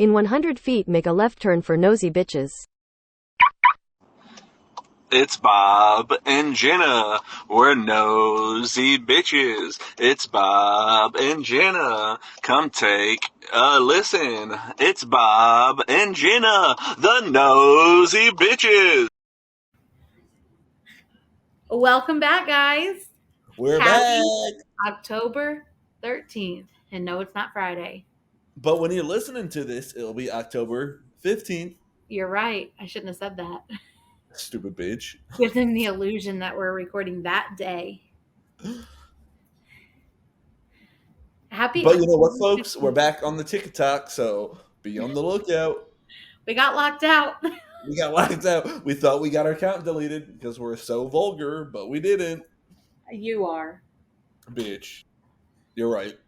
In 100 feet, make a left turn for Nosey Bitches. It's Bob and Jenna. We're nosy bitches. It's Bob and Jenna. Come take a listen. It's Bob and Jenna, the nosy bitches. Welcome back, guys. We're Happy back. October 13th. And no, it's not Friday. But when you're listening to this, it'll be October 15th. You're right. I shouldn't have said that. Stupid bitch. Giving the illusion that we're recording that day. Happy But you know what, October folks? 15th. We're back on the TikTok, so be on the lookout. We got locked out. We got locked out. We thought we got our account deleted because we're so vulgar, but we didn't. You are. Bitch. You're right.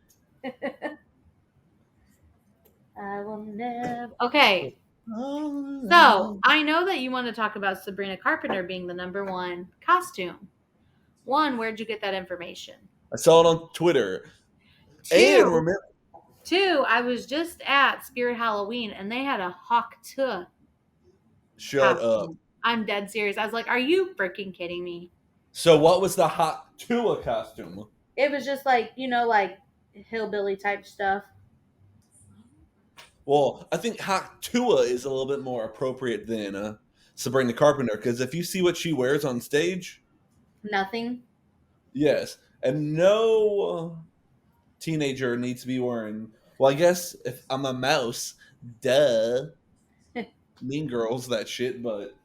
I will never. Okay. So, I know that you want to talk about Sabrina Carpenter being the number one costume. One, where'd you get that information? I saw it on Twitter. Two, I was just at Spirit Halloween and they had a Hawk Tuah. Shut up. I'm dead serious. I was like, are you freaking kidding me? So what was the Hawk Tuah costume? It was just like, like hillbilly type stuff. Well, I think Hawk Tuah is a little bit more appropriate than Sabrina Carpenter, because if you see what she wears on stage... Nothing. Yes. And no teenager needs to be wearing... Well, I guess if I'm a mouse, duh. Mean Girls, that shit, but...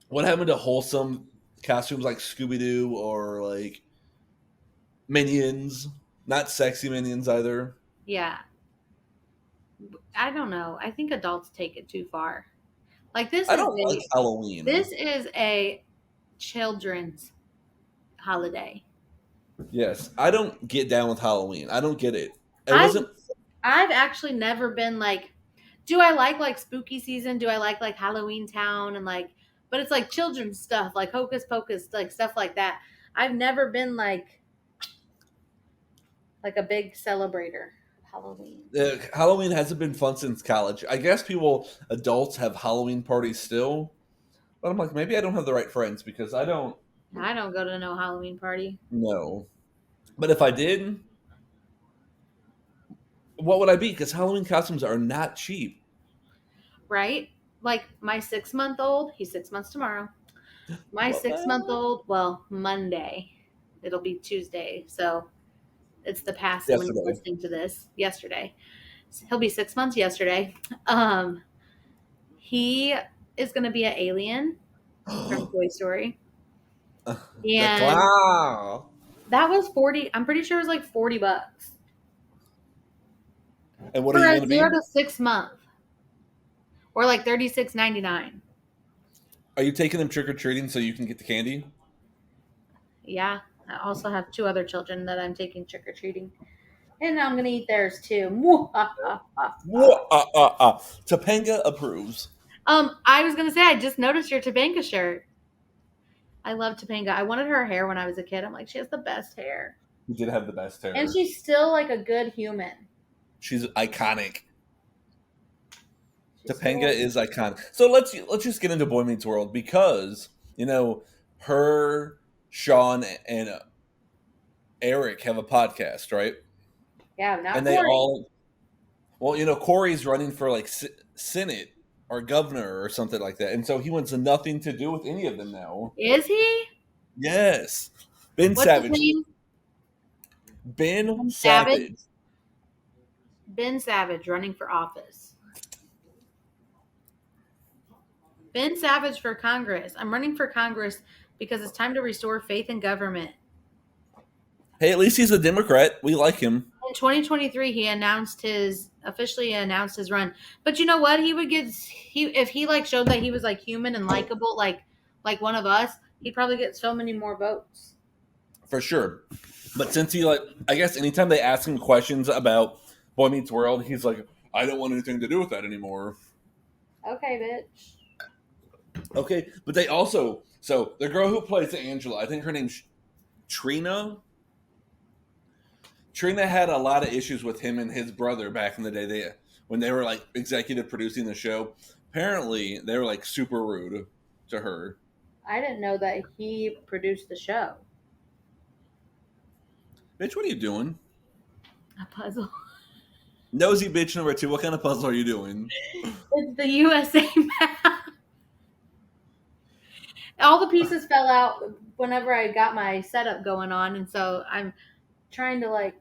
What happened to wholesome costumes like Scooby-Doo or like Minions? Not sexy Minions either. Yeah. I don't know. I think adults take it too far. Like this. I don't like Halloween. This is a children's holiday. Yes, I don't get down with Halloween. I don't get it. I've actually never been like, do I like spooky season? Do I like Halloween Town and like, but it's like children's stuff, like Hocus Pocus, like stuff like that. I've never been like a big celebrator. Halloween. Halloween hasn't been fun since college. I guess adults have Halloween parties still. But I'm like, maybe I don't have the right friends because I don't go to no Halloween party. No. But if I did, what would I be? Because Halloween costumes are not cheap. Right? Like my 6-month-old, he's 6 months tomorrow. My 6-month-old, well, Monday. It'll be Tuesday. So it's the past when you're listening to this. Yesterday. He'll be 6 months yesterday. He is going to be an alien from Toy Story. And that was 40. I'm pretty sure it was like $40. And what are you going to be? 0 to 6 month. Or like $36.99. Are you taking them trick-or-treating so you can get the candy? Yeah. I also have 2 other children that I'm taking trick-or-treating. And I'm going to eat theirs too. Topanga approves. I was going to say, I just noticed your Topanga shirt. I love Topanga. I wanted her hair when I was a kid. I'm like, she has the best hair. You did have the best hair. And she's still like a good human. She's iconic. Topanga is iconic. So let's just get into Boy Meets World because, her, Sean, and Eric have a podcast, right? Yeah, not and Corey. Corey's running for like Senate or governor or something like that, and so he wants nothing to do with any of them now. Is he? Yes, What's Savage. His name? Ben Savage. Ben Savage running for office. Ben Savage for Congress. I'm running for Congress because it's time to restore faith in government. Hey, at least he's a Democrat. We like him. In 2023, he officially announced his run. But you know what? If he like showed that he was like human and likable, like one of us, he'd probably get so many more votes. For sure. But since I guess anytime they ask him questions about Boy Meets World, he's like, I don't want anything to do with that anymore. Okay, bitch. Okay, but they also, so the girl who plays Angela, I think her name's Trina. Trina had a lot of issues with him and his brother back in the day. when they were like executive producing the show. Apparently, they were like super rude to her. I didn't know that he produced the show. Bitch, what are you doing? A puzzle. Nosy bitch number 2. What kind of puzzle are you doing? It's the USA map. All the pieces fell out whenever I got my setup going on, and so I'm trying to like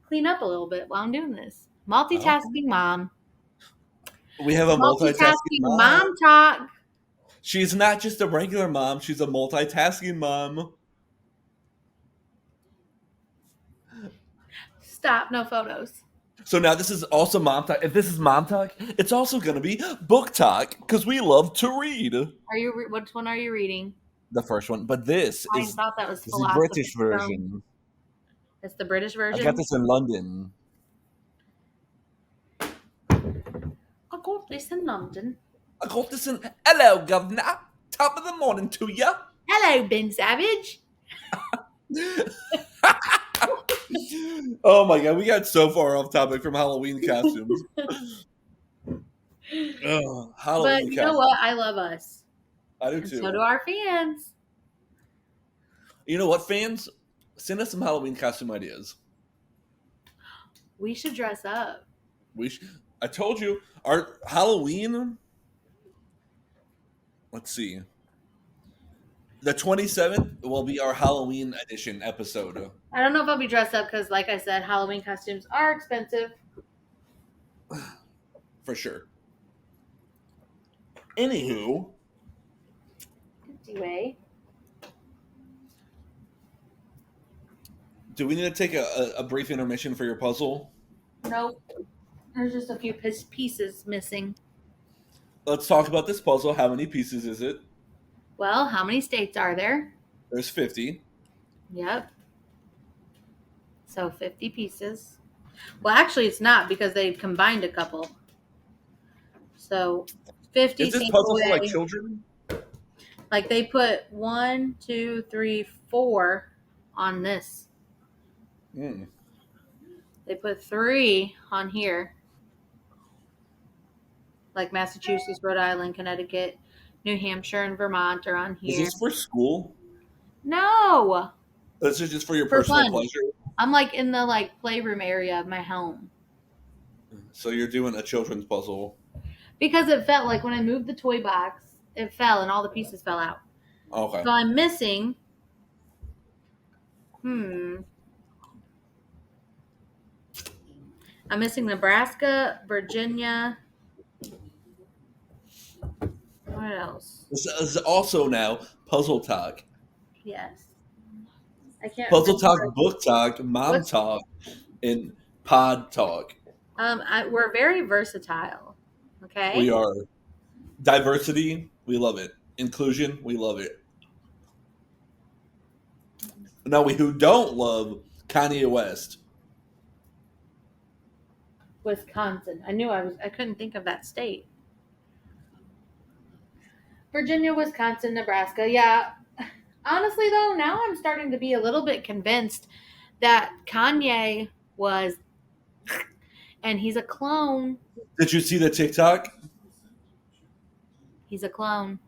clean up a little bit while I'm doing this. Multitasking mom. We have a multitasking mom. Mom talk. She's not just a regular mom. She's a multitasking mom. Stop. No photos. So now this is also mom talk. If this is mom talk, it's also going to be book talk because we love to read. Which one are you reading? The first one, but this I is thought that was the British version. It's the British version. I got this in London. I got this in London. I got this in. Hello, governor. Top of the morning to ya. Hello, Ben Savage. Oh my god, we got so far off topic from Halloween costumes. Halloween But you know what? I love us. I do And too. so do our fans. You know what, fans? Send us some Halloween costume ideas. We should dress up. I told you, our Halloween. Let's see. The 27th will be our Halloween edition episode. I don't know if I'll be dressed up because, like I said, Halloween costumes are expensive. For sure. Anywho. Anyway. Do we need to take a brief intermission for your puzzle? Nope. There's just a few pieces missing. Let's talk about this puzzle. How many pieces is it? Well, how many states are there? There's 50. Yep. So 50 pieces. Well, actually, it's not because they combined a couple. So 50. Is this puzzle for like children? Like they put 1, 2, 3, 4 on this. Mm. They put 3 on here. Like Massachusetts, Rhode Island, Connecticut, New Hampshire, and Vermont are on here. Is this for school? No. This is just for your For personal fun. pleasure? I'm like in the like playroom area of my home. So you're doing a children's puzzle. Because it felt like when I moved the toy box, it fell and all the pieces fell out. Okay. So I'm missing. I'm missing Nebraska, Virginia. What else? This is also now puzzle talk. Yes. I can't. Puzzle remember. talk, book talk, mom talk, and pod talk. We're very versatile. Okay. We are. Diversity, we love it. Inclusion, we love it. Now, who don't love Kanye West? Wisconsin. I couldn't think of that state. Virginia, Wisconsin, Nebraska. Yeah. Honestly, though, now I'm starting to be a little bit convinced that Kanye was, and he's a clone. Did you see the TikTok? He's a clone.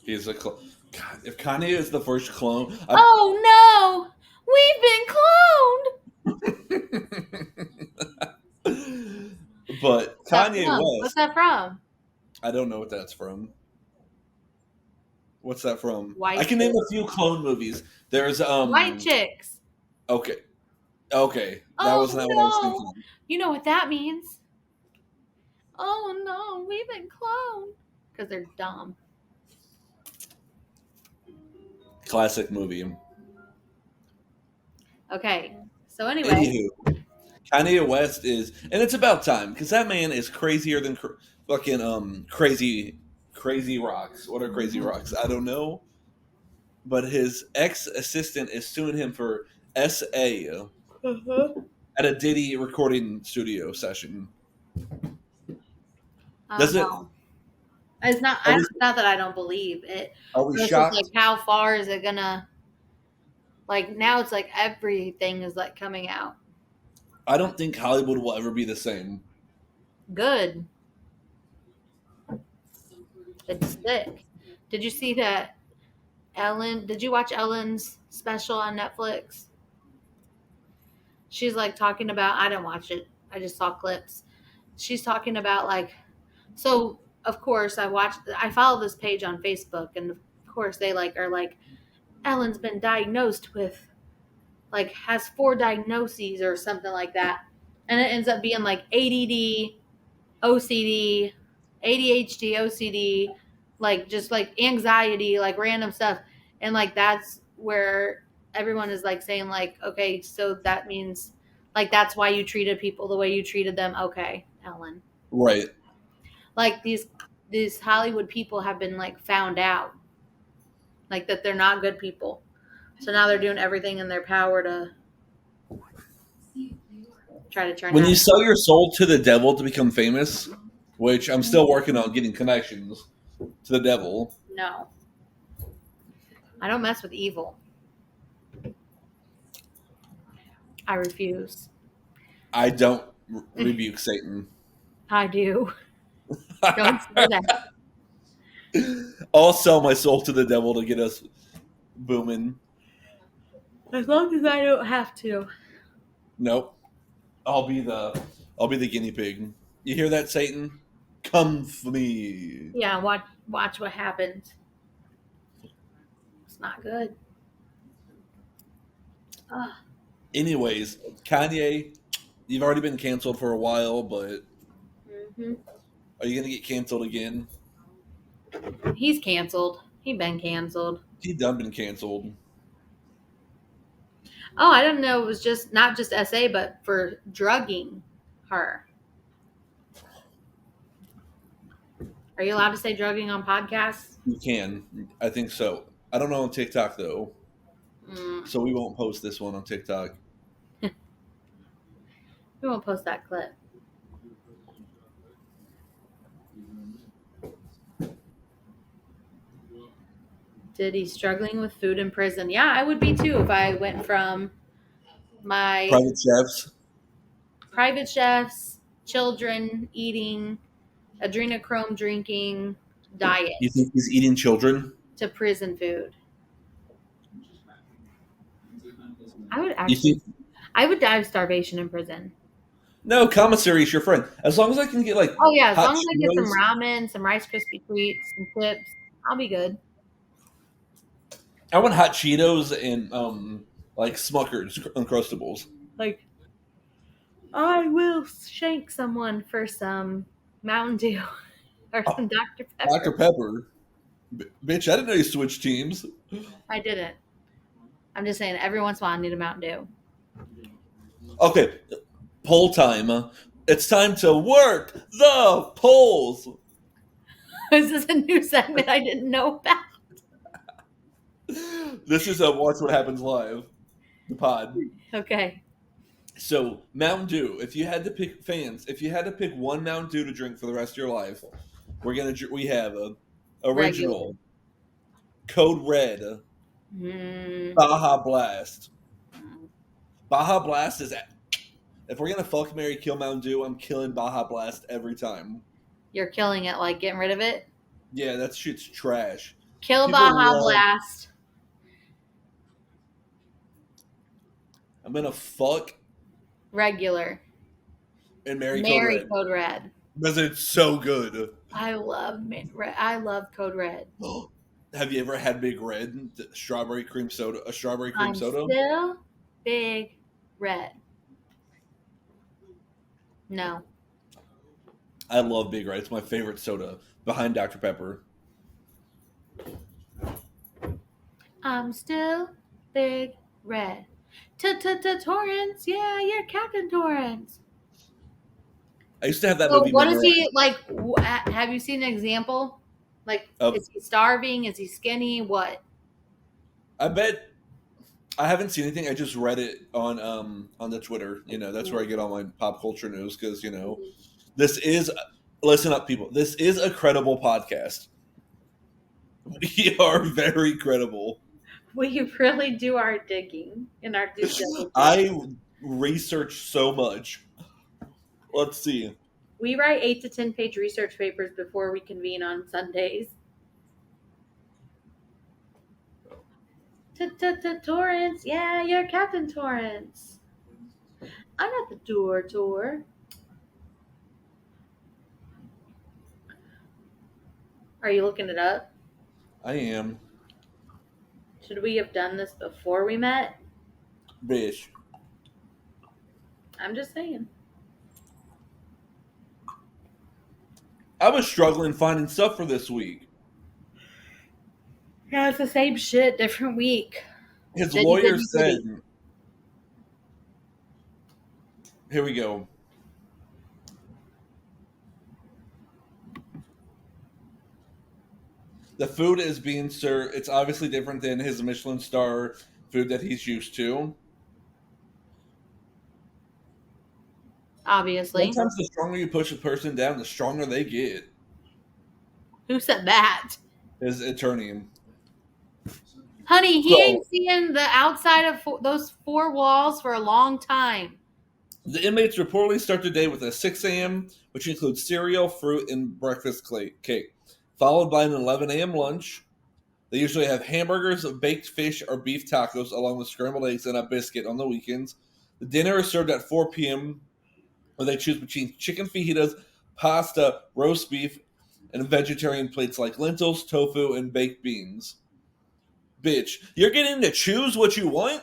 He's a clone. God, if Kanye is the first clone. Oh, no! We've been cloned! But Kanye West. What's that from? I don't know what that's from. What's that from? White I can name a few clone movies. There's White Chicks. Okay. That was not what I was thinking. You know what that means? Oh no, we've been cloned. Because they're dumb. Classic movie. Okay. So anyway. Anywho, Kanye West is, and it's about time because that man is crazier than fucking crazy rocks. What are crazy rocks? I don't know. But his ex-assistant is suing him for SA at a Diddy recording studio session. Does it? No. It's not. Not that I don't believe it. Are we It's shocked? just like, how far is it gonna? Like now, it's like everything is like coming out. I don't think Hollywood will ever be the same. Good. It's thick. Did you see that did you watch Ellen's special on Netflix? She's like talking about, I didn't watch it. I just saw clips. She's talking about like, so of course I follow this page on Facebook, and of course they like are like, Ellen's been diagnosed with like has 4 diagnoses or something like that. And it ends up being like ADD, OCD, ADHD, OCD, like just like anxiety, like random stuff. And like that's where everyone is like saying like, okay, so that means like that's why you treated people the way you treated them. Okay, Ellen. Right. Like these Hollywood people have been like found out. Like that they're not good people. So now they're doing everything in their power to try to turn When that. you sell your soul to the devil to become famous, which I'm still working on getting connections to the devil. No. I don't mess with evil. I refuse. I don't rebuke Satan. I do. Don't say that. I'll sell my soul to the devil to get us booming. As long as I don't have to. Nope. I'll be the guinea pig. You hear that, Satan? Come for me. Yeah, watch what happens. It's not good. Ugh. Anyways, Kanye, you've already been canceled for a while, but are you going to get canceled again? He's canceled. He been canceled. He done been canceled. Oh, I didn't know it was just not just SA, but for drugging her. Are you allowed to say drugging on podcasts? You can. I think so. I don't know on TikTok, though. So we won't post this one on TikTok. We won't post that clip. Did he struggling with food in prison? Yeah, I would be too if I went from my Private chefs, children eating, adrenochrome drinking diet you think he's eating children? to prison food. I would You actually, think? I would die of starvation in prison. No, commissary's your friend. As long as I can get like Oh yeah, as hot long as I get some Cheetos. ramen, some Rice Krispie treats, some chips, I'll be good. I want hot Cheetos and like Smucker's Uncrustables. Like, I will shank someone for some Mountain Dew or some Dr. Pepper. Dr. Pepper. Bitch, I didn't know you switched teams. I didn't. I'm just saying, every once in a while, I need a Mountain Dew. Okay, poll time. It's time to work the polls. Is this a new segment I didn't know about? This is a Watch What Happens Live, the pod. Okay. So, Mountain Dew. If you had to pick one Mountain Dew to drink for the rest of your life, we have a original, Regular. Code Red, Baja Blast. Baja Blast is. If we're gonna fuck, marry, kill Mountain Dew, I'm killing Baja Blast every time. You're killing it, like getting rid of it. Yeah, that shit's trash. Kill People Baja Blast. I'm gonna fuck Regular. and marry Code Red. because it's so good. I love Code Red. Have you ever had Big Red, strawberry cream soda? A strawberry cream I'm soda? still Big Red. No. I love Big Red. It's my favorite soda behind Dr. Pepper. I'm still Big Red. Torrance, yeah, you're Captain Torrance. I used to have that So movie. what is he like? Have you seen an example? Like, is he starving? Is he skinny? What? I bet. I haven't seen anything. I just read it on the Twitter. You know, that's where I get all my pop culture news because this is. Listen up, people. This is a credible podcast. We are very credible. We really do our digging in our due diligence. I research so much. Let's see. We write 8 to 10 page research papers before we convene on Sundays. Torrance, yeah, you're Captain Torrance. I'm at the tour. Are you looking it up? I am. Should we have done this before we met? Bish. I'm just saying. I was struggling finding stuff for this week. Yeah, it's the same shit, different week. His Diddy, lawyer diddy, said, diddy. here we go. The food is being served. It's obviously different than his Michelin star food that he's used to. Obviously. Sometimes the stronger you push a person down, the stronger they get. Who said that? His attorney. Honey, he So- ain't seeing the outside of those 4 walls for a long time. The inmates reportedly start their day with a 6 a.m., which includes cereal, fruit, and breakfast cake, followed by an 11 a.m. lunch. They usually have hamburgers, baked fish, or beef tacos, along with scrambled eggs and a biscuit on the weekends. The dinner is served at 4 p.m., where they choose between chicken fajitas, pasta, roast beef, and vegetarian plates like lentils, tofu, and baked beans. Bitch, you're getting to choose what you want?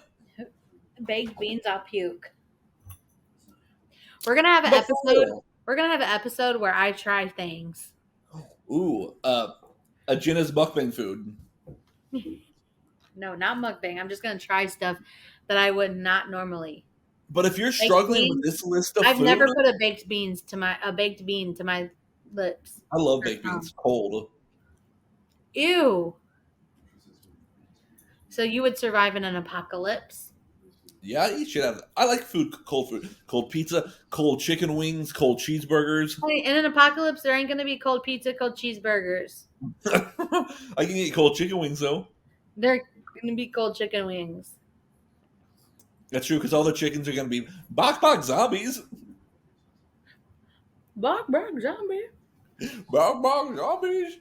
Baked beans, I'll puke. We're gonna have an But episode. still. We're gonna have an episode where I try things. Ooh, a Jenna's mukbang food. No, not mukbang. I'm just gonna try stuff that I would not normally. But if you're Baked struggling beans? with this list of I've food, never put a baked bean to my lips. I love baked beans cold. Ew. So you would survive in an apocalypse? Yeah, I eat shit out of it. I like food, cold pizza, cold chicken wings, cold cheeseburgers. Hey, in an apocalypse, there ain't gonna be cold pizza, cold cheeseburgers. I can eat cold chicken wings though. They're gonna be cold chicken wings. That's true because all the chickens are gonna be Bok Bok Zombies. Bok Bok Zombie. Bok Bok Zombies.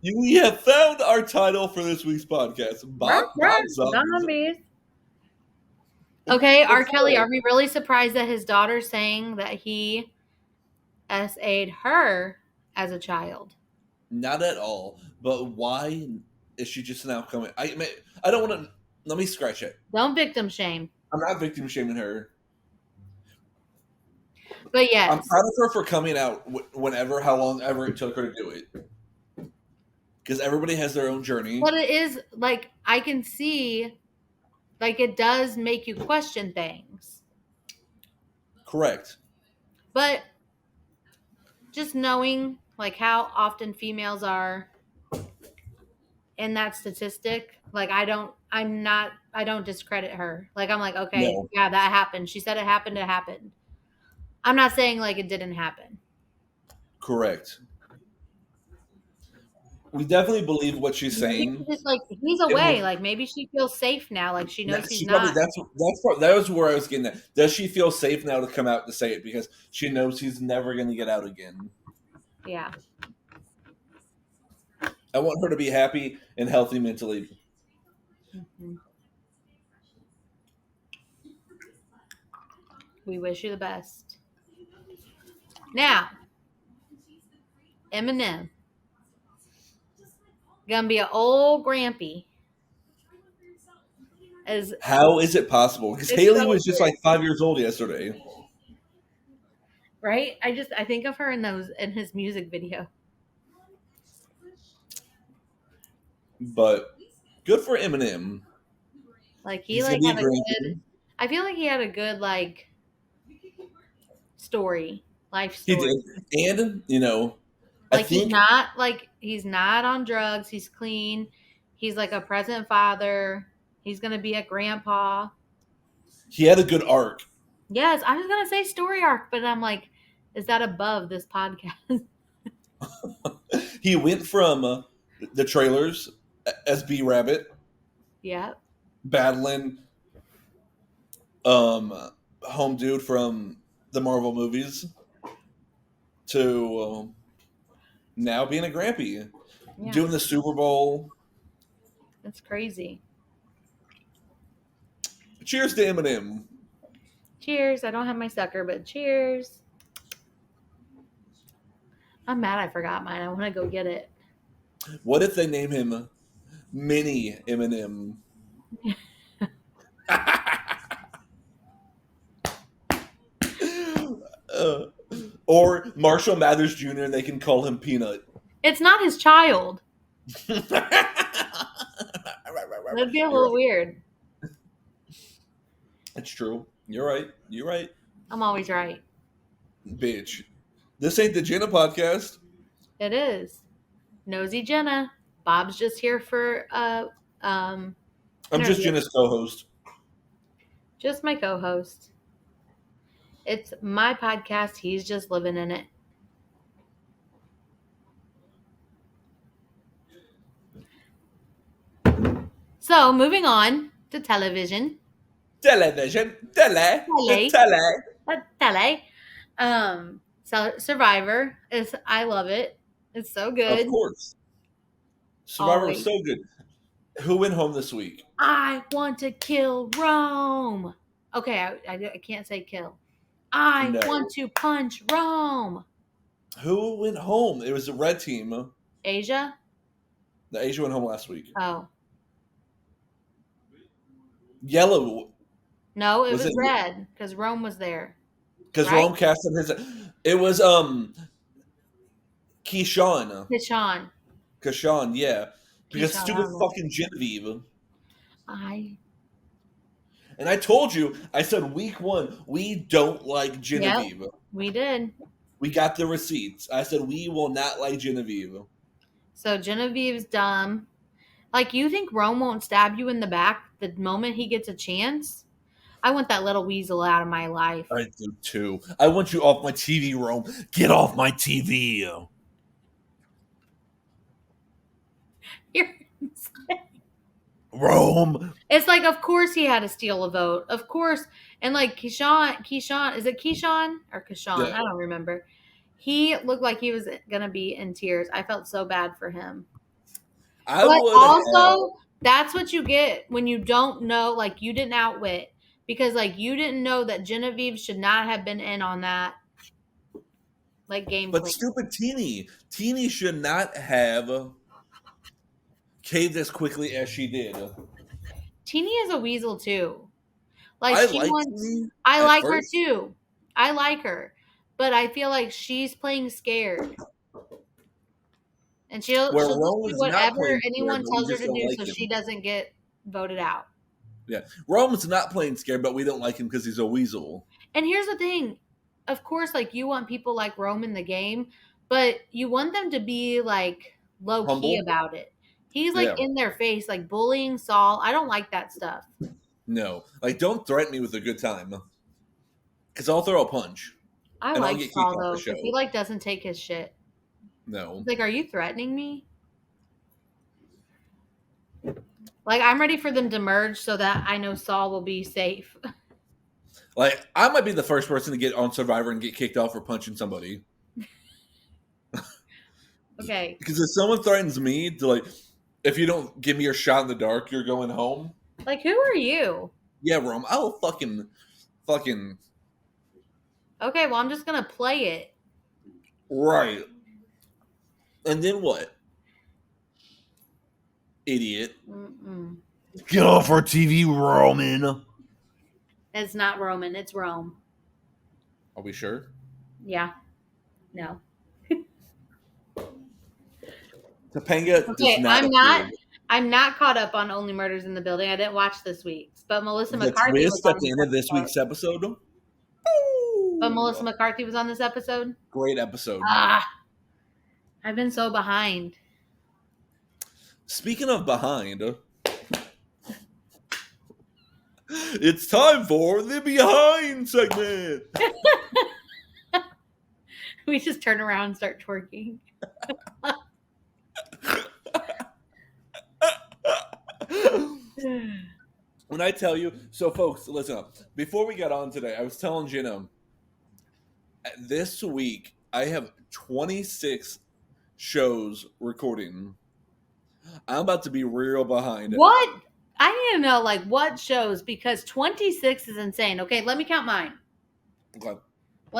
We have found our title for this week's podcast. Bok Bok Zombies. Okay, R. Kelly, are we really surprised that his daughter's saying that he SA'd her as a child? Not at all. But why is she just now coming? I don't want to. Let me scratch it. Don't victim shame. I'm not victim shaming her. But yes. I'm proud of her for coming out whenever, how long ever it took her to do it. Because everybody has their own journey. But it is, like, I can see, like, it does make you question things. Correct. But just knowing, like, how often females are in that statistic, like, I don't discredit her. Like, I'm like, okay, No. yeah, that happened. She said it happened. I'm not saying, like, it didn't happen. Correct. We definitely believe what she's saying. He's just like, he's away. Like, maybe she feels safe now. Like, she knows he's not. That was where I was getting at. Does she feel safe now to come out to say it because she knows he's never going to get out again? Yeah. I want her to be happy and healthy mentally. Mm-hmm. We wish you the best. Now, Eminem. Gonna be an old grampy. How is it possible? Because Haley was just like 5 years old yesterday. Right? I think of her in his music video. But good for Eminem. Like He's had a gonna be good. I feel like he had a good life story. He did, and like he's not on drugs. He's clean. He's like a present father. He's gonna be a grandpa. He had a good arc. Yes, I was gonna say story arc, but I'm like, is that above this podcast? He went from the trailers as B Rabbit. Yeah. Battling home dude from the Marvel movies. to now being a grampy, Yeah, doing the Super Bowl. that's crazy. Cheers to Eminem. Cheers. I don't have my sucker, but cheers. I'm mad I forgot mine. I want to go get it. What if they name him Mini Eminem? Or Marshall Mathers Jr. and they can call him Peanut. It's not his child. That'd That'd be a little weird. It's true. You're right. You're right. I'm always right. Bitch. This ain't the Jenna podcast. It is. Nosy Jenna. Bob's just here for I'm just Jenna's co-host. just my co-host. It's my podcast. He's just living in it. So, moving on to television. Television. Tele. Tele. So Survivor is, I love it. It's so good. Of course. Survivor Always. was so good. Who went home this week? I want to kill Rome. Okay, I can't say kill. I want to punch Rome. Who went home? It was the red team. Asia? The Asia went home last week. Oh. Yellow. No, it Was was it- red because Rome was there. Because Right? Rome cast on his. It was Keyshawn. Kishan. Keyshawn, yeah. Because Keyshawn, stupid I don't know. fucking Genevieve. And I told you, I said week 1, we don't like Genevieve. We did. We got the receipts. I said we will not like Genevieve. So Genevieve's dumb. Like, you think Rome won't stab you in the back the moment he gets a chance? I want that little weasel out of my life. I do too. I want you off my TV, Rome. Get off my TV. You're Rome. It's like, of course he had to steal a vote. Of course. And like Keyshawn, is it Keyshawn or Keyshawn? Yeah. I don't remember. He looked like he was going to be in tears. I felt so bad for him. I But would also, that's what you get when you don't know, like, you didn't outwit. Because, like, you didn't know that Genevieve should not have been in on that, like, game But plan. stupid Teeny. Teeny should not have caved as quickly as she did. Teeny is a weasel, too. Like, I she like wants... Teeny I at like her, first. too. I like her. But I feel like she's playing scared. And she'll Where do Rome is not whatever playing anyone scared, but we tells her just to don't do like so him. she doesn't get voted out. Yeah. Rome's not playing scared, but we don't like him because he's a weasel. And here's the thing. Of course, like, you want people like Rome in the game, but you want them to be, like, low-key Humble? about it. He's, like, Yeah. in their face, like, bullying Saul. I don't like that stuff. No. Like, don't threaten me with a good time. Because I'll throw a punch. I And I'll like get kicked Saul, off the though, because show. he, like, doesn't take his shit. No. He's like, are you threatening me? Like, I'm ready for them to merge so that I know Saul will be safe. Like, I might be the first person to get on Survivor and get kicked off for punching somebody. Okay. Because if someone threatens me to, like, if you don't give me your shot in the dark, you're going home. Like, who are you? Yeah, Rome, I will fucking. Okay, well, I'm just going to play it. Right. And then what? Idiot. Mm-mm. Get off our TV, Roman. It's not Roman. It's Rome. Are we sure? Yeah. No. Topanga Okay, does not I'm not caught up on Only Murders in the Building. I didn't watch this week's, but Melissa the McCarthy was twist on at the end of this week's episode. But Melissa McCarthy was on this episode. Great episode. I've been so behind. Speaking of behind, it's time for the behind segment. We just turn around and start twerking. When I tell you, so folks, listen up. Before we got on today, I was telling Jenna, this week I have 26 shows recording. I'm about to be real behind. What? I need to know, like, what shows, because 26 is insane. Okay, let me count mine. Okay.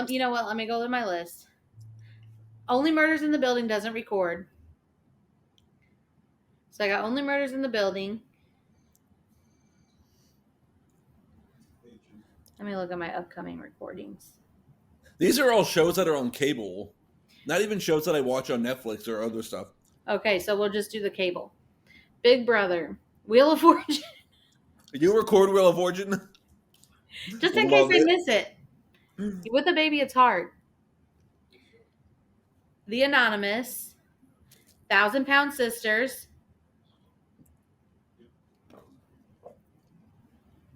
You know what? Let me go to my list. Only Murders in the Building doesn't record. So I got Only Murders in the Building. Let me look at my upcoming recordings. These are all shows that are on cable. Not even shows that I watch on Netflix or other stuff. Okay, so we'll just do the cable. Big Brother. Wheel of Fortune. You record Wheel of Fortune? Just in case I miss it. With a Baby, it's hard. The Anonymous. 1,000-Pound Sisters.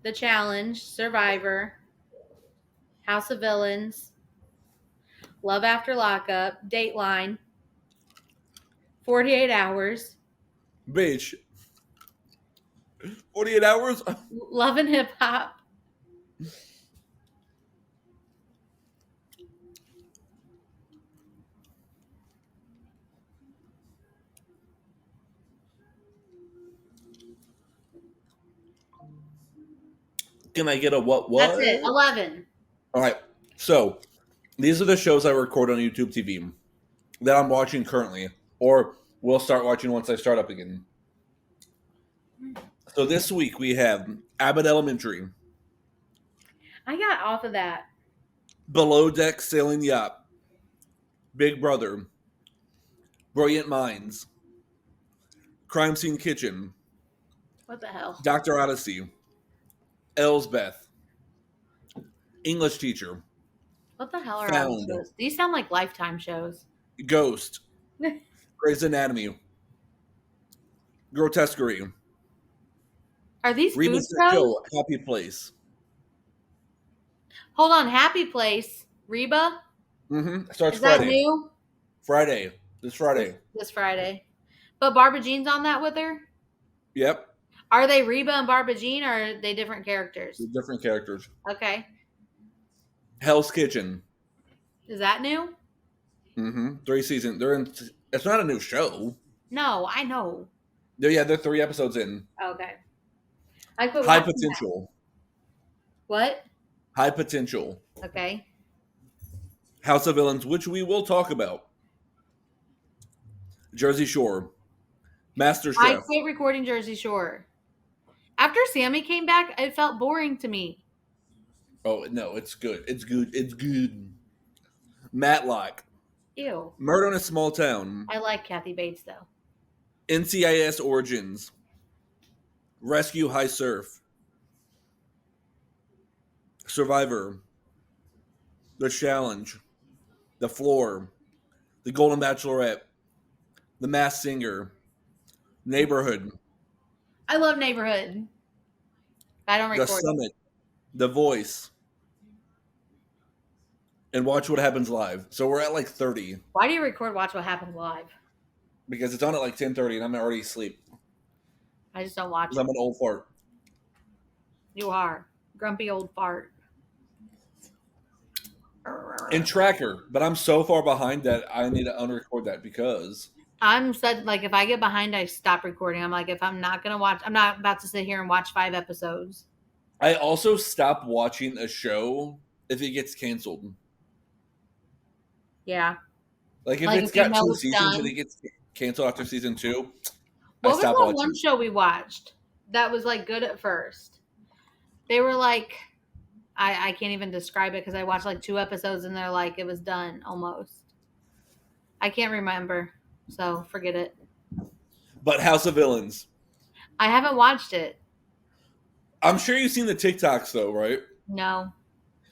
The Challenge. Survivor. House of Villains. Love After Lockup. Dateline. 48 Hours. Bitch. 48 Hours? Love and Hip Hop. Can I get a what? That's it. 11. All right. So these are the shows I record on YouTube TV that I'm watching currently, or will start watching once I start up again. So this week we have Abbott Elementary, I got off of that. Below Deck Sailing Yacht, Big Brother, Brilliant Minds, Crime Scene Kitchen, What the hell? Dr. Odyssey, Elsbeth, English Teacher, What the hell are all these Found. shows? These sound like Lifetime shows. Ghost, Grey's Anatomy, Grotesquerie, Are these food Reba's shows? Show, Happy Place. Hold on. Happy Place. Reba? Starts Is that Friday. new? Friday. This Friday. This Friday. But Barbara Jean's on that with her? Yep. Are they Reba and Barbara Jean, or are they different characters? Different characters. Okay. Hell's Kitchen. Is that new? 3 seasons. They're in. It's not a new show. No, I know. They're 3 episodes in. Okay. I quit High watching Potential. that. What? High Potential. Okay. House of Villains, which we will talk about. Jersey Shore. Master I Chef. quit recording Jersey Shore. After Sammy came back, it felt boring to me. Oh, no, it's good. It's good. It's good. Matlock. Ew. Murder in a Small Town. I like Kathy Bates, though. NCIS Origins. Rescue High Surf. Survivor. The Challenge. The Floor. The Golden Bachelorette. The Masked Singer. Neighborhood. I love Neighborhood. I don't The record it. Summit. The Voice. And Watch What Happens Live. So we're at like 30 Why do you record Watch What Happens Live? because it's on at like 10:30 and I'm already asleep I just don't watch because it. I'm an old fart. You are. Grumpy old fart. And Tracker, but I'm so far behind that I need to unrecord that because I'm such, like, if I get behind, I stop recording. I'm like, if I'm not going to watch, I'm not about to sit here and watch 5 episodes. I also stop watching a show if it gets canceled. Yeah. Like if Like it's if you got know 2 it's seasons done. and it gets canceled after season 2, What I was stop that watching. one show we watched that was, like, good at first? They were like, I can't even describe it because I watched like 2 episodes and they're like, it was done almost. I can't remember. So forget it. But House of Villains. I haven't watched it. I'm sure you've seen the TikToks though, right? No.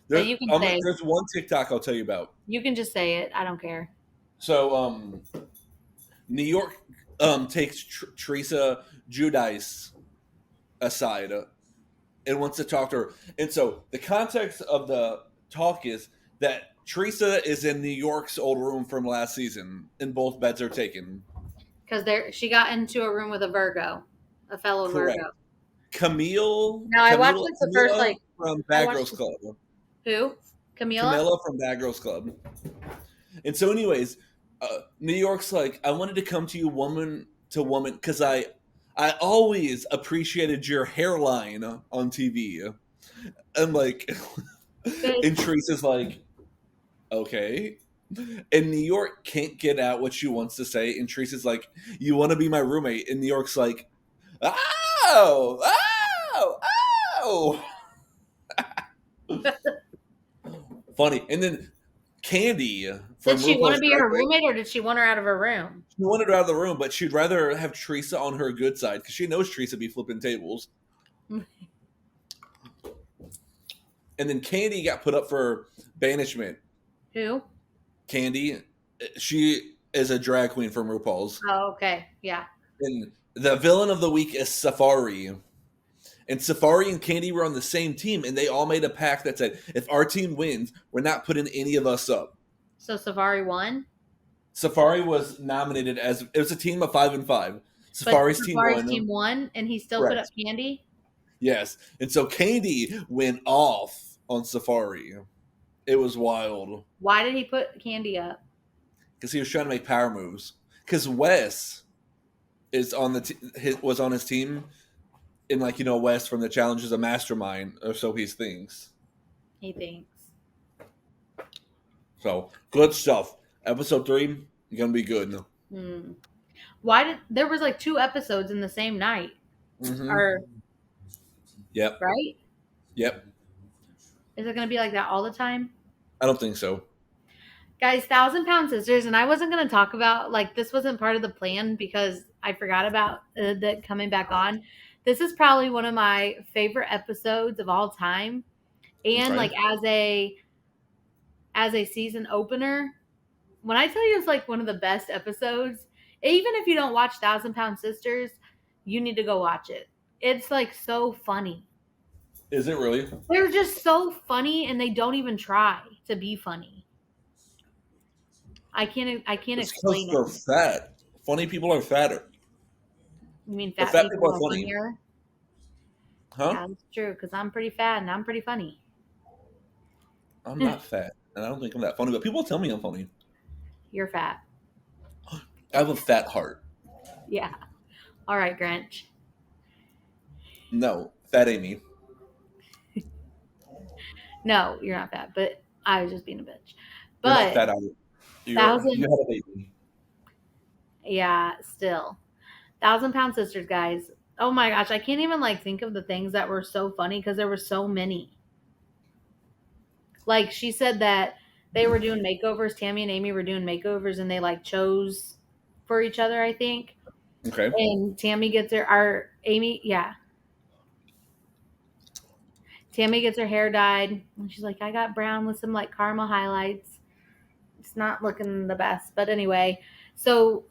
There's, you can say. there's one TikTok I'll tell you about. You can just say it. I don't care. So, New York takes Teresa Giudice aside and wants to talk to her. And so the context of the talk is that Teresa is in New York's old room from last season, and both beds are taken. Because she got into a room with a Virgo, a fellow Correct. Virgo. Camille. No, I watched like the first from Bad Girls Club. Who? Camila? Camilla from Bad Girls Club. And so, anyways, New York's like, I wanted to come to you woman to woman because I always appreciated your hairline on TV. And like, and Teresa's like, okay. And New York can't get out what she wants to say. And Teresa's like, you want to be my roommate? And New York's like, oh, oh, oh. Funny. And then Candy from Did she want to RuPaul's be Drag her Race, roommate or did she want her out of her room? she wanted her out of the room, but she'd rather have Teresa on her good side because she knows Teresa be flipping tables. And then Candy got put up for banishment. Who? Candy, she is a drag queen from RuPaul's. Oh, okay. Yeah. And the villain of the week is Safari. And Safari and Candy were on the same team, and they all made a pact that said, if our team wins, we're not putting any of us up. So Safari won? Safari was nominated as, it was a team of 5 and 5. Safari's team won, and he still put up Candy? Yes. And so Candy went off on Safari. It was wild. Why did he put Candy up? Because he was trying to make power moves. Because Wes is on was on his team. And like, Wes from the challenge is a mastermind, or so he thinks. He thinks. So good stuff. Episode 3 gonna be good. Why there was like 2 episodes in the same night? Mm-hmm. Or yep. Right? Yep. Is it gonna be like that all the time? I don't think so. Guys, 1,000-Pound Sisters, and I wasn't gonna talk about, like, this wasn't part of the plan because I forgot about that coming back on. This is probably one of my favorite episodes of all time, and like as a season opener. When I tell you it's like one of the best episodes, even if you don't watch 1,000-Pound Sisters, you need to go watch it. It's like so funny. Is it really? They're just so funny, and they don't even try to be funny. I can't explain it. They're fat. Funny people are fatter. You mean fat people are funny? Funnier? Huh? Yeah, that's true, because I'm pretty fat and I'm pretty funny. I'm not fat, and I don't think I'm that funny, but people tell me I'm funny. You're fat. I have a fat heart. Yeah. All right, Grinch. No, fat Amy. No, you're not fat, but I was just being a bitch. You're not But fat either. You had a baby. Yeah, still. 1,000-Pound Sisters, guys. Oh my gosh, I can't even like think of the things that were so funny because there were so many. Like she said that they were doing makeovers. Tammy and Amy were doing makeovers, and they like chose for each other, I think. Okay. And Tammy gets her Tammy gets her hair dyed, and she's like, I got brown with some like caramel highlights. It's not looking the best, but anyway, so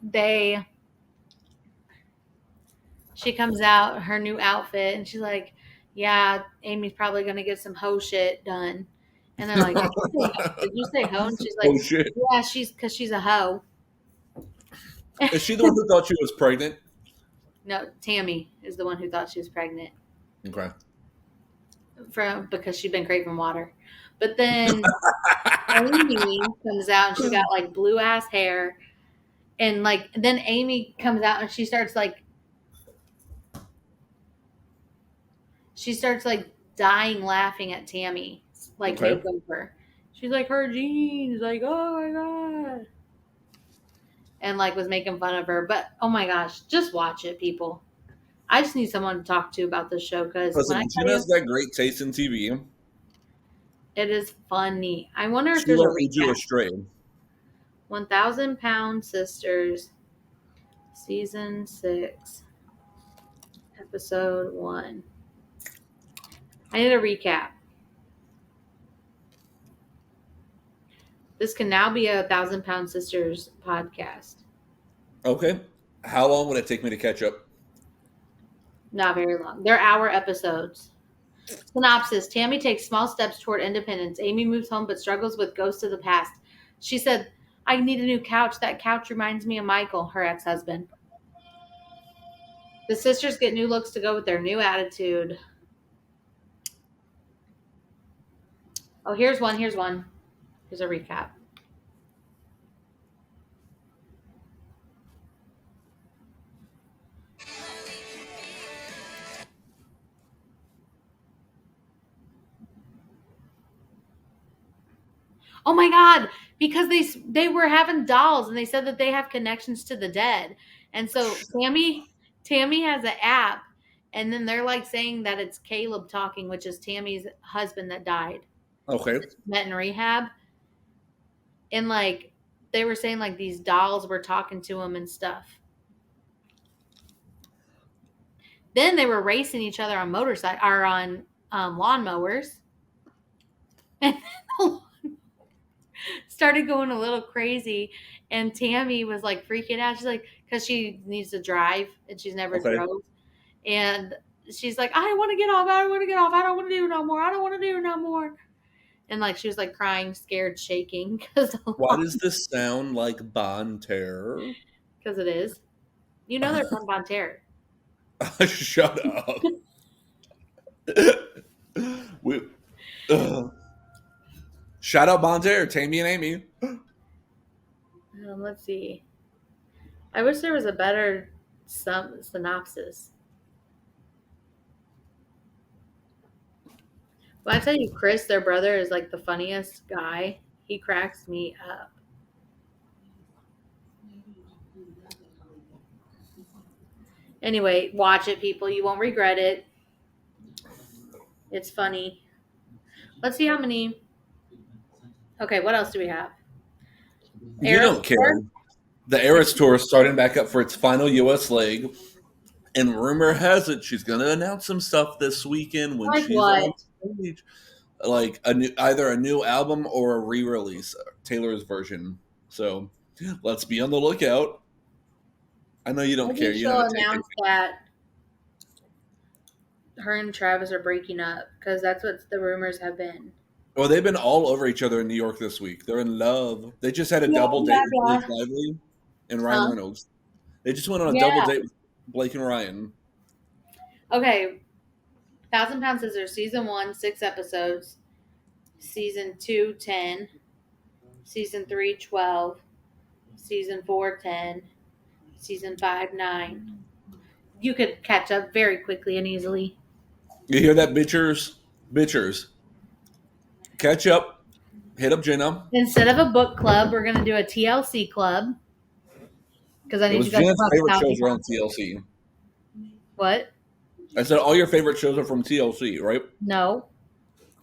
she comes out her new outfit, and she's like, yeah, Amy's probably gonna get some hoe shit done. And they're like, did you say hoe? And she's like, oh shit. Yeah, because she's a hoe. Is she the one who thought she was pregnant? No, Tammy is the one who thought she was pregnant. Okay. Because she'd been craving water. But then Amy comes out, and she's got like blue ass hair. And like, then Amy comes out, and she starts dying laughing at Tammy, like makeover. She's like, her jeans, like, oh my god. And like was making fun of her. But oh my gosh, just watch it, people. I just need someone to talk to about this show because Gina's got great taste in TV. It is funny. I wonder if she there's won't lead you astray. 1,000-Pound Sisters, Season 6, Episode 1. I need a recap. This can now be a 1,000-Pound Sisters podcast. Okay. How long would it take me to catch up? Not very long. They're hour episodes. Synopsis. Tammy takes small steps toward independence. Amy moves home but struggles with ghosts of the past. She said, I need a new couch. That couch reminds me of Michael, her ex-husband. The sisters get new looks to go with their new attitude. Oh, here's one. Here's a recap. Oh my God, because they were having dolls and they said that they have connections to the dead. And so Tammy has an app, and then they're like saying that it's Caleb talking, which is Tammy's husband that died. Okay. Met in rehab. And like they were saying like these dolls were talking to him and stuff. Then they were racing each other on motorcycle or on lawnmowers. And started going a little crazy, and Tammy was like freaking out. She's like, because she needs to drive and she's never drove, and she's like, I want to get off. I don't want to get off. I don't want to do no more. I don't want to do no more. And like she was like crying, scared, shaking. Why does this sound like Bon Terror? Because it is. You know they're from Bon Terror. Shut up. Shout out Bon Terror, Tammy and Amy. Let's see. I wish there was a better synopsis. Well, I tell you, Chris, their brother, is like the funniest guy. He cracks me up. Anyway, watch it, people. You won't regret it. It's funny. Let's see how many. Okay, what else do we have? You don't care. The Eras Tour is starting back up for its final U.S. leg. And rumor has it she's going to announce some stuff this weekend when she's on stage. Like either a new album or a re-release, Taylor's version. So let's be on the lookout. I know you don't care. She'll announce that her and Travis are breaking up because that's what the rumors have been. Well, they've been all over each other in New York this week. They're in love. They just had a double date with Blake Lively and Ryan Reynolds. They just went on a double date with Blake and Ryan. Okay. 1,000 Pound Scissors, season 1, 6 episodes. Season 2, 10. Season 3, 12. Season 4, 10. Season 5, 9. You could catch up very quickly and easily. You hear that, bitchers? Bitchers. Catch up. Hit up Jenna. Instead of a book club, we're going to do a TLC club. Because I need you guys to talk favorite about shows are on TLC. What? I said all your favorite shows are from TLC, right? No.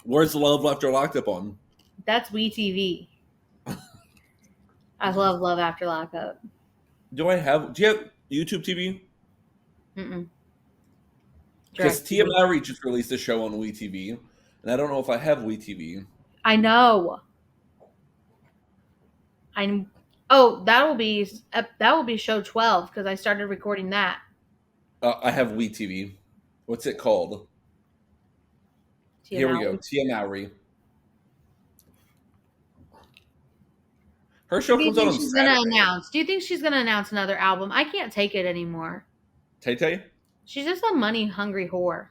Where's Love After Locked Up on? That's WeTV. I love Love After Lockup. Do you have YouTube TV? Mm-mm. Because TMI just released a show on WeTV, and I don't know if I have WeTV. I know. That will be show 12 because I started recording that. I have WeTV. What's it called? Here we go. Tia Mowry. Her show comes out on Saturday. Do you think she's going to announce another album? I can't take it anymore. Tay-Tay? She's just a money-hungry whore.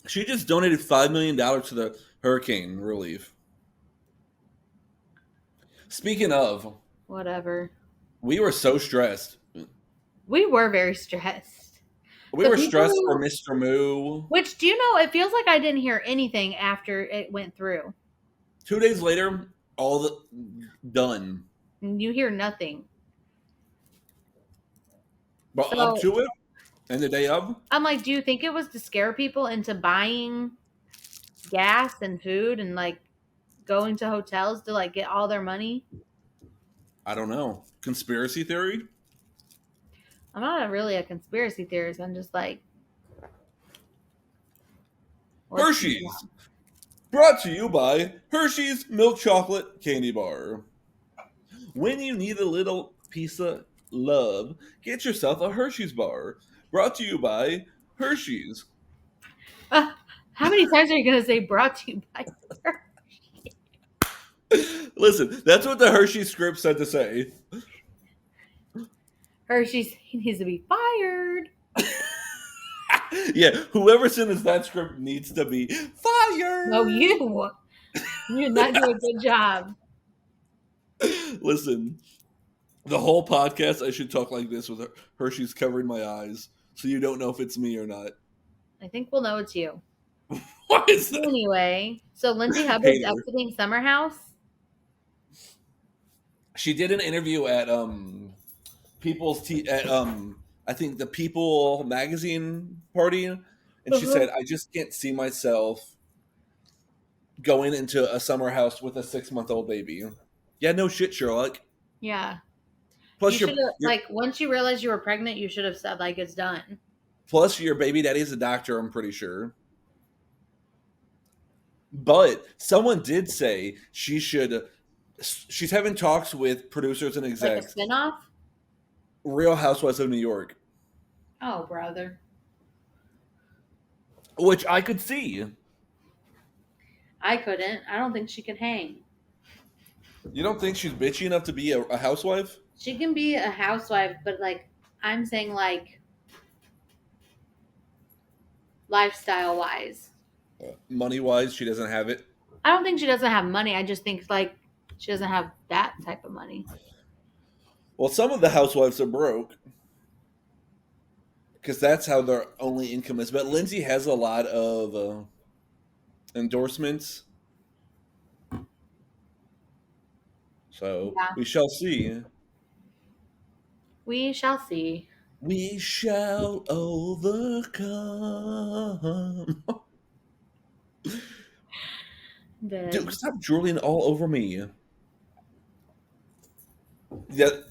She just donated $5 million to the hurricane relief. Speaking of... Whatever. We were so stressed. We were very stressed. We were stressed for Mr. Moo. Which, do you know, it feels like I didn't hear anything after it went through. 2 days later, done. You hear nothing. But up to it, and the day of? I'm like, do you think it was to scare people into buying gas and food and, like, going to hotels to, like, get all their money? I don't know. Conspiracy theory? I'm not really a conspiracy theorist. I'm just like... Hershey's. Brought to you by Hershey's Milk Chocolate Candy Bar. When you need a little piece of love, get yourself a Hershey's bar. Brought to you by Hershey's. How many times are you going to say brought to you by Hershey's? Listen, that's what the Hershey's script said to say. Hershey's needs to be fired. Yeah, whoever sent us that script needs to be fired. No, you. You did not do a good job. Listen, the whole podcast I should talk like this with Hershey's covering my eyes, so you don't know if it's me or not. I think we'll know it's you. What is that? Anyway, so Lindsay Hubbard's exiting Summer House. she did an interview at I think the People magazine party, and she said, "I just can't see myself going into a summer house with a 6-month-old baby." Yeah, no shit, Sherlock. Yeah. Plus, You should have, like, once you realized you were pregnant, you should have said, like, it's done. plus your baby daddy is a doctor, I'm pretty sure. But someone did say she's having talks with producers and execs. Like a spinoff? Real Housewives of New York. Oh, brother. Which I could see. I couldn't. I don't think she could hang. You don't think she's bitchy enough to be a housewife? She can be a housewife, but, like, I'm saying, like, lifestyle-wise. Money-wise, she doesn't have it. I don't think she doesn't have money. I just think, like, she doesn't have that type of money. Well, some of the housewives are broke. Because that's how their only income is. But Lindsay has a lot of endorsements. So, Yeah. we shall see. We shall see. We shall overcome. Dude, stop drooling all over me. The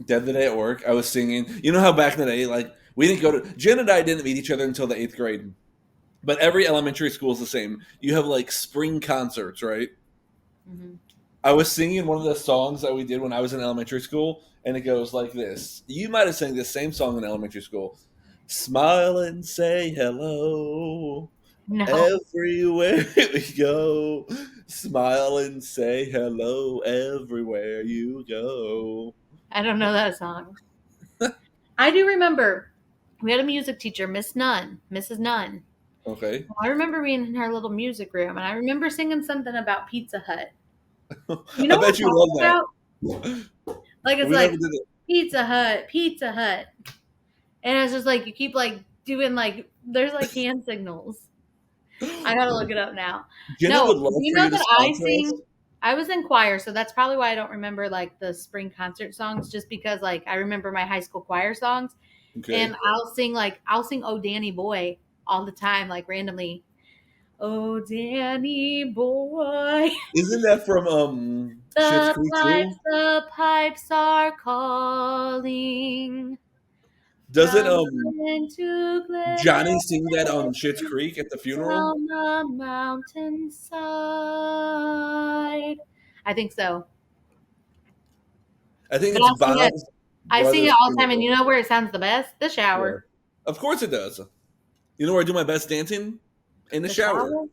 other day at work, I was singing. You know how back in the day, like, we didn't go to... Jen and I didn't meet each other until the 8th grade. But every elementary school is the same. You have, like, spring concerts, right? Mm-hmm. I was singing one of the songs that we did when I was in elementary school, and it goes like this. You might have sang this same song in elementary school. Smile and say hello. No. Everywhere we go. Smile and say hello everywhere you go. I don't know that song. I do remember we had a music teacher, Mrs. Nunn. Okay. I remember being in her little music room, and I remember singing something about Pizza Hut. You know I bet you love that. Like, it's like Pizza Hut, Pizza Hut. And it's just like you keep like doing like there's like hand signals. I gotta look it up now. Jenna would love you for know you to that I sponsor us. sing. I was in choir, so that's probably why I don't remember like the spring concert songs, just because like I remember my high school choir songs. Okay. And I'll sing Oh Danny Boy all the time, like randomly. Oh Danny Boy. Isn't that from Schitt's Creek too? The pipes are calling. Doesn't Into Johnny sing that on Schitt's Creek at the funeral? Down the mountainside. I think so. I think But it's Bob's. I sing it all the time, and funeral. you know where it sounds the best? The shower. Yeah. Of course it does. You know where I do my best dancing? In the shower. What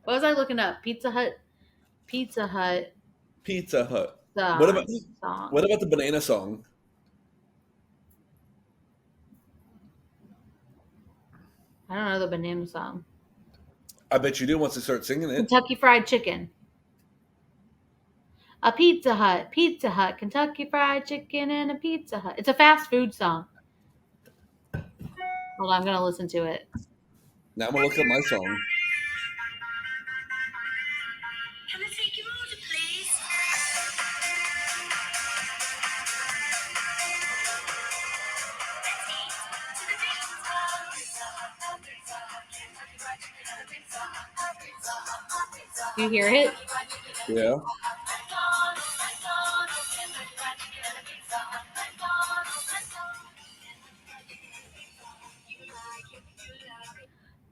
was I looking up? Pizza Hut. Pizza Hut. Song. What about the banana song? I don't know the banana song. I bet you do once they start singing it. Kentucky Fried Chicken. A Pizza Hut, Kentucky Fried Chicken, and a Pizza Hut. It's a fast food song. Hold on, I'm going to listen to it. Now I'm going to look up my song. Can I take your order, please? Do you hear it? Yeah.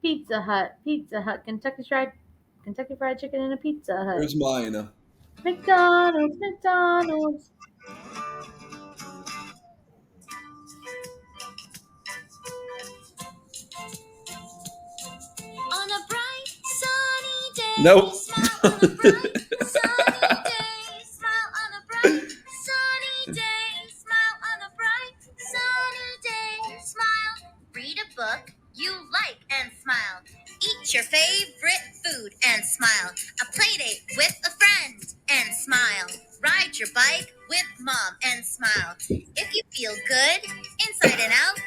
Pizza Hut, Kentucky Fried Chicken, and a Pizza Hut. Here's mine. McDonald's. On a bright sunny day. Nope. Smile on a bright sunny day. Smile on a bright sunny day. Smile on a bright sunny day. Smile. Read a book you like and smile. Eat your favorite food and smile. A play date with a friend and smile. Ride your bike with mom and smile. If you feel good inside and out,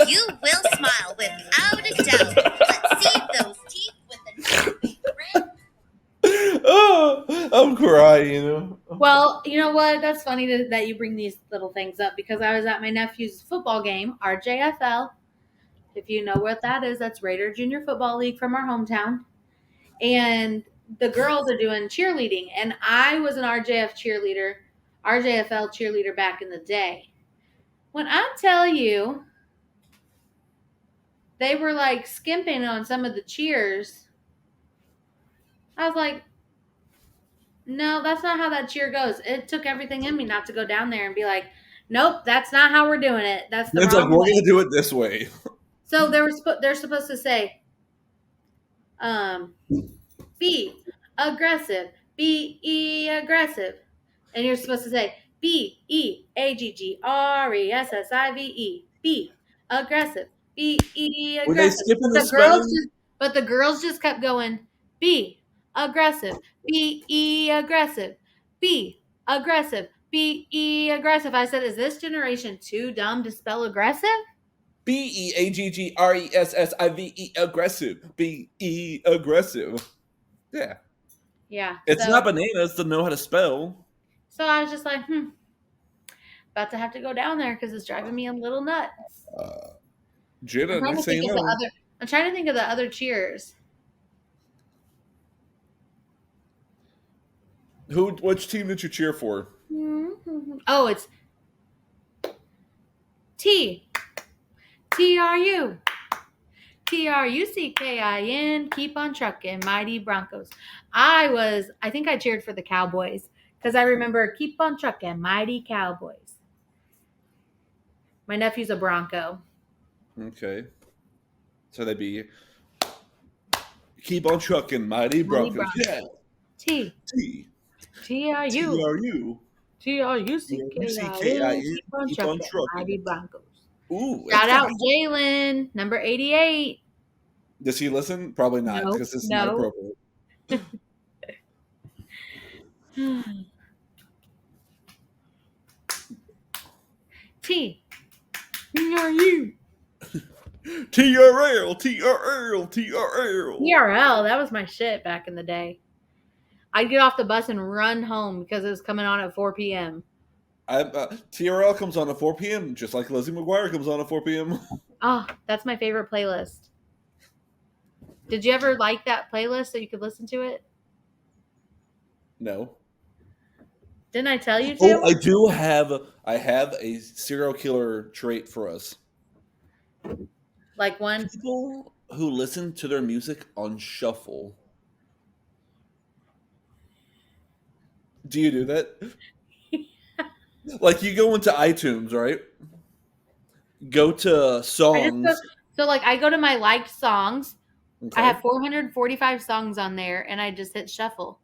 you will smile without a doubt. Let's see those teeth with a nice big grin. I'm crying, you know. Well, you know what? That's funny that you bring these little things up because I was at my nephew's football game, RJFL. If you know what that is, that's Raider Junior Football League from our hometown. And the girls are doing cheerleading. And I was an RJFL cheerleader back in the day. When I tell you, they were like skimping on some of the cheers, I was like, no, that's not how that cheer goes. It took everything in me not to go down there and be like, nope, that's not how we're doing it. That's the It's wrong like we're way. gonna do it this way. So they're supposed to say, be aggressive, be aggressive, and you're supposed to say BEAGGRESSIVE, be aggressive, be Were they aggressive. skipping the But spelling? the girls just kept going, be aggressive, be aggressive, be aggressive, be aggressive. I said, is this generation too dumb to spell aggressive? BEAGGRESSIVE, aggressive. Be aggressive. Yeah. Yeah. It's not bananas to know how to spell. So I was just like, about to have to go down there because it's driving me a little nuts. Jenna, I'm trying next to thing think you know. I'm trying to think of the other cheers. Which team did you cheer for? Oh, it's TRU. TRUCKIN. Keep on trucking, mighty Broncos. I think I cheered for the Cowboys because I remember keep on trucking, mighty Cowboys. My nephew's a Bronco. Okay. So they'd be keep on trucking, mighty Broncos. Yeah. TRU. TRU. TRUCKIN. Keep on trucking, mighty Broncos. Ooh. Shout out Jalen, number 88. Does he listen? Probably not, because this is not appropriate. TRU. TRL. TRL, that was my shit back in the day. I'd get off the bus and run home because it was coming on at 4 p.m. TRL comes on at 4 p.m., just like Lizzie McGuire comes on at 4 p.m. Oh, that's my favorite playlist. Did you ever like that playlist so you could listen to it? No. Didn't I tell you to? Oh, I do I have a serial killer trait for us. Like one? People who listen to their music on shuffle. Do you do that? Like you go into iTunes, right? Go to songs. I go to my liked songs. Okay. I have 445 songs on there, and I just hit shuffle.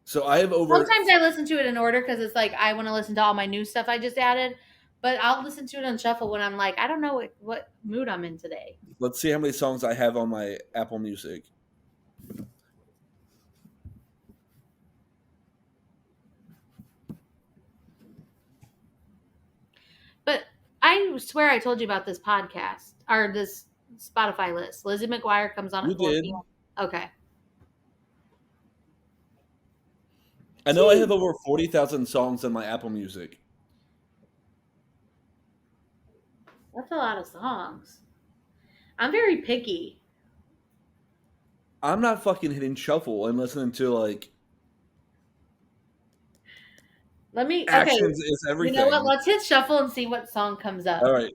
So I have over. Sometimes I listen to it in order because it's like I want to listen to all my new stuff I just added. But I'll listen to it on shuffle when I'm like, I don't know what mood I'm in today. Let's see how many songs I have on my Apple Music. But I swear I told you about this podcast or this Spotify list. Lizzie McGuire comes on at 4 p.m. Okay. I know I have over 40,000 songs on my Apple Music. That's a lot of songs. I'm very picky. I'm not fucking hitting shuffle and listening to like. Actions is everything. You know what? Let's hit shuffle and see what song comes up. All right.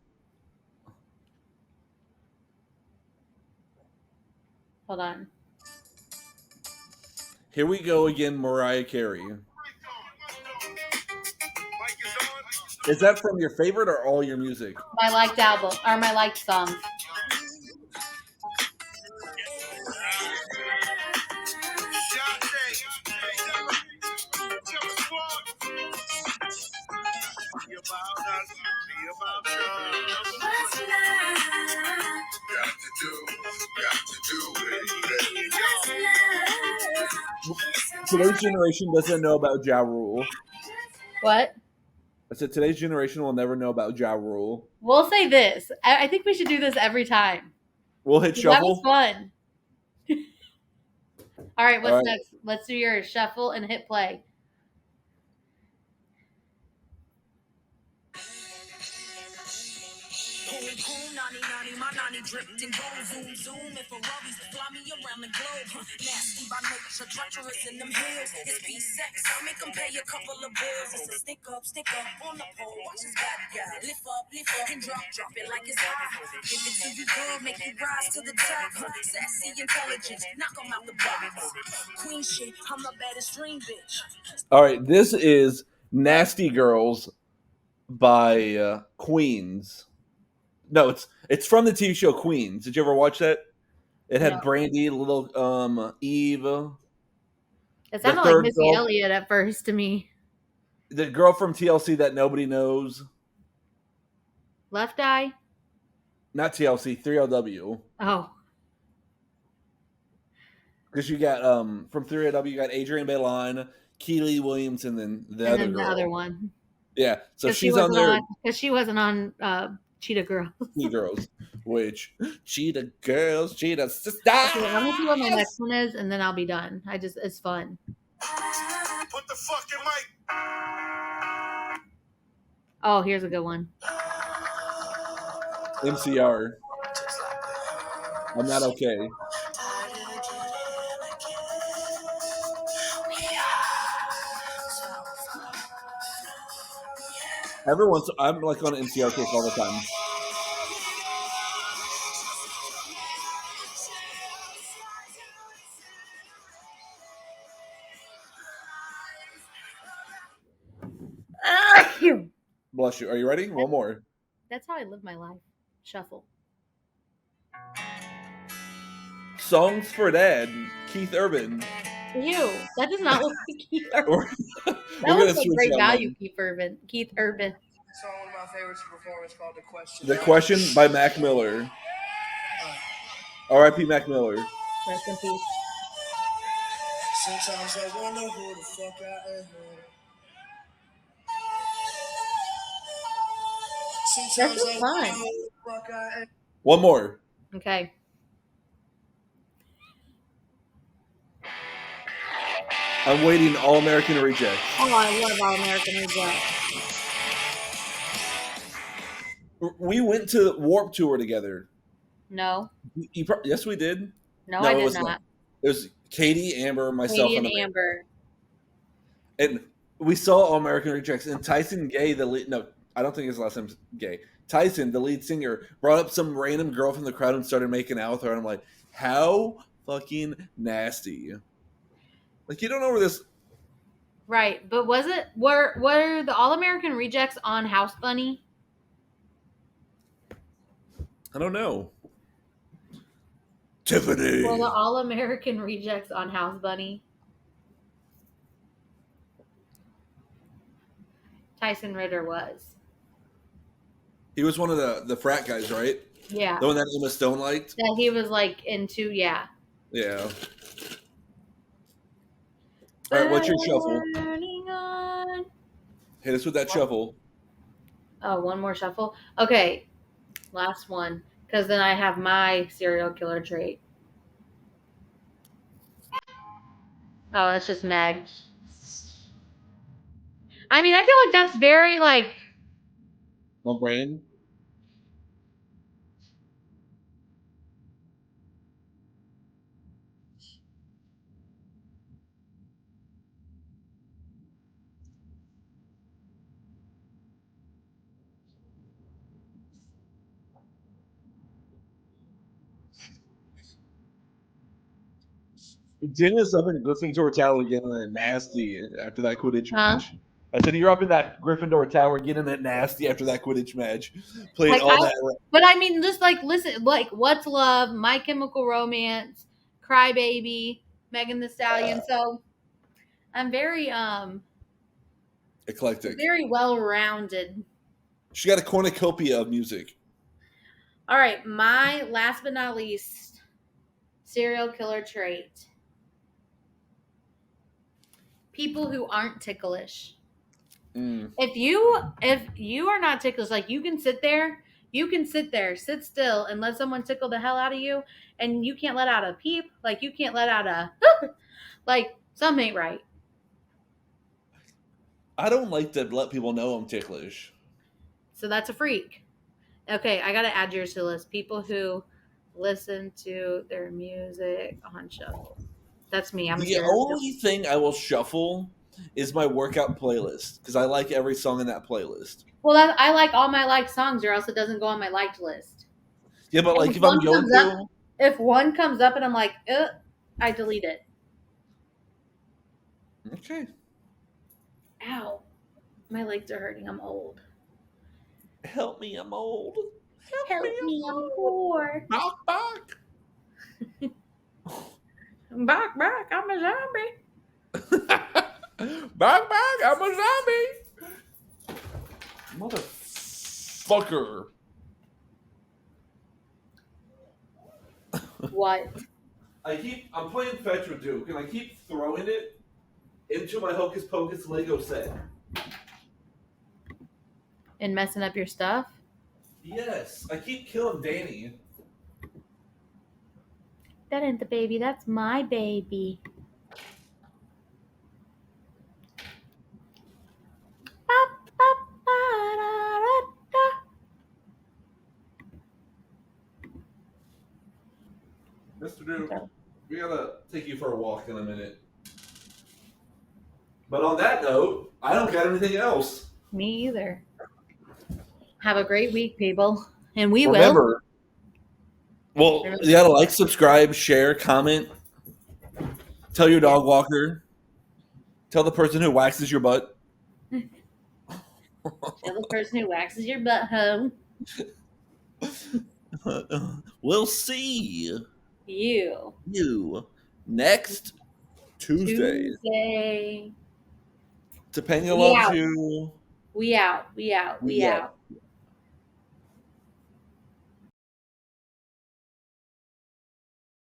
Hold on. Here we go again, Mariah Carey. Is that from your favorite or all your music? My liked album or my liked songs. Today's generation doesn't know about Ja Rule. What? I said today's generation will never know about Ja Rule. We'll say this. I think we should do this every time. We'll hit shuffle. That was fun. All right, what's All right. next? Let's do your shuffle and hit play. My nanny dripped and gold, zoom, zoom, and Ferraris fly me around the globe. Nasty by nature, treacherous in them hills. It's P-sex, I make them pay a couple of bills. It's a stick up on the pole. Watch his body, yeah. Lift up, and drop it like it's hot. Give it to you good, make you rise to the top. Sassy intelligence, knock 'em out the box. Queen shit, I'm the baddest dream bitch. All right, this is Nasty Girls by Queens. No, it's from the TV show Queens. Did you ever watch that? It had No. Brandy, little Eve. It sounded like Missy Elliott at first to me. The girl from TLC that nobody knows. Left Eye? Not TLC, 3LW. Oh. Because you got from 3LW, you got Adrienne Bailon, Keely Williams, and then the other one. Yeah, so she's on there. Because she wasn't on Cheetah Girls. Cheetah Girls, which Cheetah Girls, Cheetah Sisters. Okay, let me see what my next one is, and then I'll be done. It's fun. Put the fucking mic. Oh, here's a good one. MCR. I'm not okay. I'm like on an MCR case all the time. Bless you. Are you ready? One more. That's how I live my life. Shuffle. Songs for Dad, Keith Urban. Ew, that does not look like Keith Urban. We're That gonna was a switch great that value, one. Keith Urban. It's one of my favorites performance called The Question. The Question by Mac Miller. R.I.P. Mac Miller. Rest in peace. Sometimes I wonder who the fuck I am. This is fun. One more. Okay. I'm waiting. All American Rejects. Oh, I love All American Rejects. We went to Warp Tour together. No. Yes, we did. No, I did not. It was Katie, Amber, myself, Katie and Amber. And we saw All American Rejects. And Tyson Gay, the lead. No, I don't think his last name's Gay. Tyson, the lead singer, brought up some random girl from the crowd and started making out with her. And I'm like, how fucking nasty. Like, you don't know where this... Right, but were the All American Rejects on House Bunny? I don't know. Tiffany. Were the All American Rejects on House Bunny? Tyson Ritter was. He was one of the frat guys, right? Yeah. The one that Emma Stone liked? That he was like into, yeah. Yeah. All right, what's your shuffle? Hit us with that shuffle. Oh, one more shuffle? Okay. Last one. Because then I have my serial killer trait. Oh, that's just Meg. I mean, I feel like that's very, like... My brain? Jenna's up in Gryffindor Tower getting that nasty after that Quidditch match. I said, you're up in that Gryffindor Tower getting that nasty after that Quidditch match. Played like, all that. But I mean, just like, listen, like, What's Love, My Chemical Romance, Cry Baby, Megan Thee Stallion. So I'm very eclectic. Very well-rounded. She got a cornucopia of music. All right, my last but not least serial killer trait. People who aren't ticklish. If you are not ticklish, like you can sit there, sit still and let someone tickle the hell out of you, and you can't let out a peep, like you can't let out a Like, something ain't right. I don't like to let people know I'm ticklish. So that's a freak. Okay, I gotta add yours to the list. People who listen to their music on shuffle. That's me. I'm a The serial killer. only thing I will shuffle is my workout playlist because I like every song in that playlist. Well, I like all my liked songs, or else it doesn't go on my liked list. Yeah, but And like if I'm going to, if one comes up and I'm like, I delete it. okay, Ow, my legs are hurting. I'm old. help me, I'm old. Help me, I'm poor. Bok bok. Bok bok, I'm a zombie. Bok bok, I'm a zombie. Motherfucker. What? I'm playing fetch with Duke, and I keep throwing it into my Hocus Pocus Lego set. And messing up your stuff? Yes, I keep killing Danny. That ain't the baby. That's my baby. Mr. Duke, we gotta take you for a walk in a minute. But on that note, I don't got anything else. Me either. Have a great week, people. And we will. Remember, well, you gotta like, subscribe, share, comment. Tell your dog walker. Tell the person who waxes your butt. Tell the person who waxes your butthole. We'll see You. next Tuesday. Tuesday. Topanga We loves out. you. We out. We out. We out.